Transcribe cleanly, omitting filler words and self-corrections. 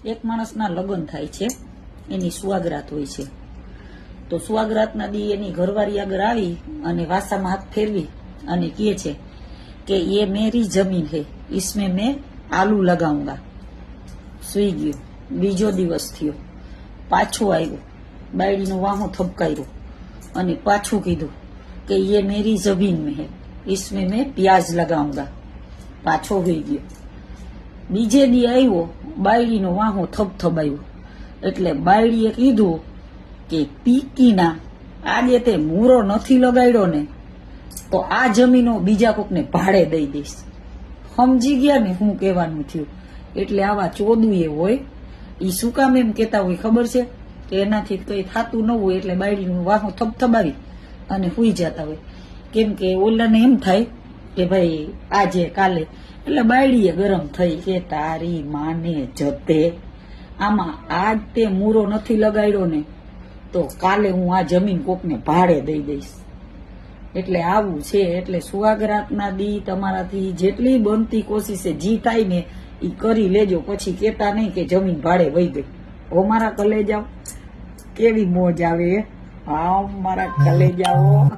એક માણસના લગ્ન થાય છે, એની સુહાગરાત હોય છે. તો સુહાગરાતના દી એની ઘરવાળી આગળ આવી અને વાસામાં હાથ ફેરવી અને કહે છે કે ये मेरी जमीन है, इसमें मैं आलू लगाऊंगा. સુઈ ગયો. બીજો દિવસ થયો, પાછો આવ્યો, બાયડીનો વાહો થપકાર્યો અને પાછું કીધું કે ये मेरी जमीन में है, इसमें मैं प्याज लगाऊंगा. પાછો હોઈ ગયો. બીજે દી આવ્યો, બાયડીનો વાહો થપથપાયો એટલે બાયડીએ કીધું કે પીકીના આજે તે મૂરો નથી લગાડ્યો ને તો આ જમીનો બીજા કોકને ભાડે દઈ દઈશ. સમજી ગયા ને હું કહેવાનું થયું. એટલે આવા ચોદુએ હોય ઈ શું કામ એમ કેતા હોય ખબર છે કે એનાથી કઈ થતું ન હોય એટલે બાયડીનું વાહો થપથપાવી અને હુઈ જતા હોય. કેમ કે ઓલાને એમ થાય કે ભાઈ આજે કાલે, એટલે બાયડીએ ગરમ થઈ કે તારી માને જતે આમાં આજ તે મૂરો નથી લગાડ્યો ને તો કાલે હું આ જમીન કોકને ભાડે દઈ દઈશ. એટલે આવું છે. એટલે સુહાગરાતના દી તમારાથી જેટલી બનતી કોશિશે જી થાય ને ઈ કરી લેજો. પછી કેતા નહીં કે જમીન ભાડે વહી ગઈ. ઓ મારા કલેજાઓ, કેવી મોજ આવે. હા મારા કલેજાઓ.